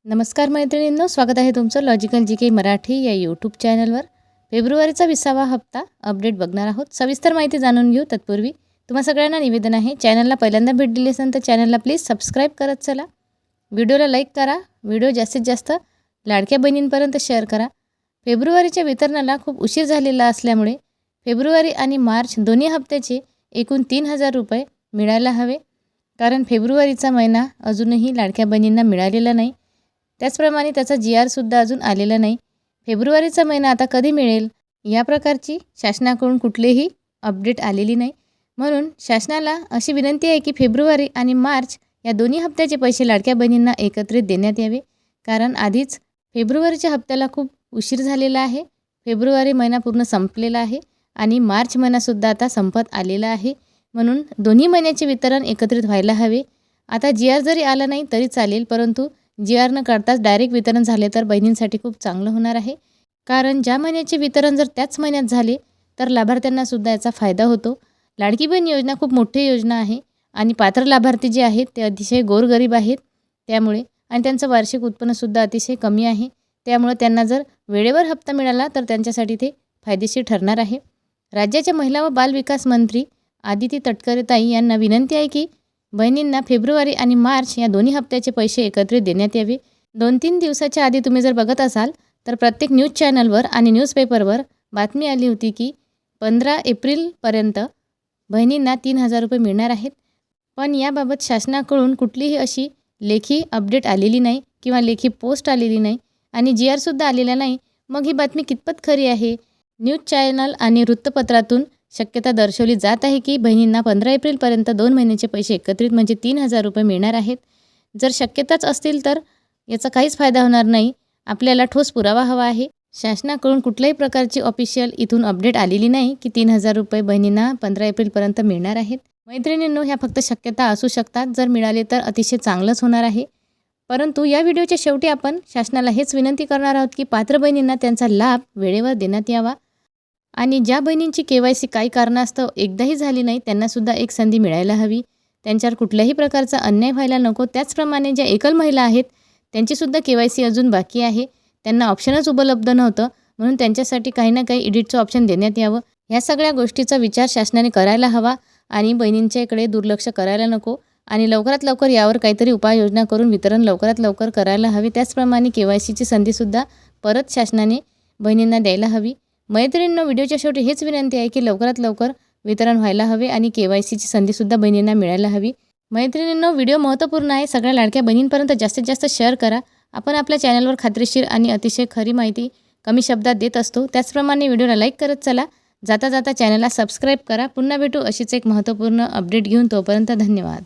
नमस्कार मैत्रिणींनो, स्वागत आहे तुमचं लॉजिकल जी मराठी या यूट्यूब चॅनलवर। फेब्रुवारीचा 20वा हप्ता अपडेट बघणार आहोत। सविस्तर माहिती जाणून घेऊ तत्पूर्वी तुम्हा सगळ्यांना निवेदन आहे, चॅनलला पहिल्यांदा भेट दिली असेल तर चॅनलला प्लीज सबस्क्राईब करत चला। व्हिडिओला लाईक करा, व्हिडिओ जास्तीत जास्त लाडक्या बहिणींपर्यंत शेअर करा। फेब्रुवारीच्या वितरणाला खूप उशीर झालेला असल्यामुळे फेब्रुवारी आणि मार्च दोन्ही हप्त्याचे एकूण 3000 रुपये मिळायला हवे, कारण फेब्रुवारीचा महिना अजूनही लाडक्या बहिणींना मिळालेला नाही। त्याचप्रमाणे त्याचा GR सुद्धा अजून आलेला नाही। फेब्रुवारीचा महिना आता कधी मिळेल या प्रकारची शासनाकडून कुठलीही अपडेट आलेली नाही। म्हणून शासनाला अशी विनंती आहे की फेब्रुवारी आणि मार्च या दोन्ही हप्त्याचे पैसे लाडक्या बहिणींना एकत्रित देण्यात यावे, कारण आधीच फेब्रुवारीच्या हप्त्याला खूप उशीर झालेला आहे। फेब्रुवारी महिना पूर्ण संपलेला आहे आणि मार्च महिनासुद्धा आता संपत आलेला आहे। म्हणून दोन्ही महिन्याचे वितरण एकत्रित व्हायला हवे। आता GR जरी आला नाही तरी चालेल, परंतु GR न काढताच डायरेक्ट वितरण झाले तर बहिणींसाठी खूप चांगलं होणार आहे, कारण ज्या महिन्याचे वितरण जर त्याच महिन्यात झाले तर लाभार्थ्यांना सुद्धा याचा फायदा होतो। लाडकी बहीण योजना खूप मोठी योजना आहे आणि पात्र लाभार्थी जे आहेत ते अतिशय गोरगरीब आहेत, त्यामुळे आणि त्यांचं वार्षिक उत्पन्नसुद्धा अतिशय कमी आहे, त्यामुळे त्यांना जर वेळेवर हप्ता मिळाला तर त्यांच्यासाठी ते फायदेशीर ठरणार आहे। राज्याच्या महिला व बाल विकास मंत्री आदिती तटकरे ताई यांना विनंती आहे की बहिणींना फेब्रुवारी आणि मार्च या दोन्ही हप्त्याचे पैसे एकत्रित देण्यात यावे। 2-3 दिवसाच्या आधी तुम्ही जर बघत असाल तर प्रत्येक न्यूज चॅनलवर आणि न्यूजपेपरवर बातमी आली होती की 15 एप्रिलपर्यंत बहिणींना 3000 रुपये मिळणार आहेत, पण याबाबत शासनाकडून कुठलीही अशी लेखी अपडेट आलेली नाही किंवा लेखी पोस्ट आलेली नाही आणि GR सुद्धा आलेला नाही। मग ही बातमी कितपत खरी आहे? न्यूज चॅनल आणि वृत्तपत्रातून शक्यता दर्शवली जात आहे की बहिणींना 15 एप्रिलपर्यंत 2 महिन्याचे पैसे एकत्रित म्हणजे 3000 रुपये मिळणार आहेत। जर शक्यताच असतील तर याचा काहीच फायदा होणार नाही। आपल्याला ठोस पुरावा हवा आहे। शासनाकडून कुठल्याही प्रकारची ऑफिशियल इथून अपडेट आलेली नाही की 3000 रुपये बहिणींना 15 एप्रिलपर्यंत मिळणार आहेत। मैत्रिणींनो, ह्या फक्त शक्यता असू शकतात, जर मिळाले तर अतिशय चांगलंच होणार आहे। परंतु या व्हिडिओच्या शेवटी आपण शासनाला हेच विनंती करणार आहोत की पात्र बहिणींना त्यांचा लाभ वेळेवर देण्यात यावा आणि ज्या बहिणींची KYC काही कारणास्तव एकदाही झाली नाही त्यांनासुद्धा एक संधी मिळायला हवी। त्यांच्यावर कुठल्याही प्रकारचा अन्याय व्हायला नको। त्याचप्रमाणे ज्या एकल महिला आहेत त्यांचीसुद्धा KYC अजून बाकी आहे, त्यांना ऑप्शनच उपलब्ध नव्हतं, म्हणून त्यांच्यासाठी काही ना काही एडिटचं ऑप्शन देण्यात यावं। ह्या सगळ्या गोष्टीचा विचार शासनाने करायला हवा आणि बहिणींच्या इकडे दुर्लक्ष करायला नको आणि लवकरात लवकर यावर काहीतरी उपाययोजना करून वितरण लवकरात लवकर करायला हवे। त्याचप्रमाणे KYCची संधीसुद्धा परत शासनाने बहिणींना द्यायला हवी। मैत्रिणींनो, व्हिडिओच्या शेवटी हेच विनंती आहे की लवकरात लवकर वितरण व्हायला हवे आणि KYCची संधीसुद्धा बहिणींना मिळायला हवी। मैत्रिणींनो, व्हिडिओ महत्त्वपूर्ण आहे, सगळ्या लाडक्या बहिणींपर्यंत जास्तीत जास्त शेअर करा। आपण आपल्या चॅनलवर खात्रीशीर आणि अतिशय खरी माहिती कमी शब्दात देत असतो। त्याचप्रमाणे व्हिडिओला लाईक करत चला, जाता जाता चॅनलला सबस्क्राईब करा। पुन्हा भेटू अशीच एक महत्त्वपूर्ण अपडेट घेऊन, तोपर्यंत धन्यवाद।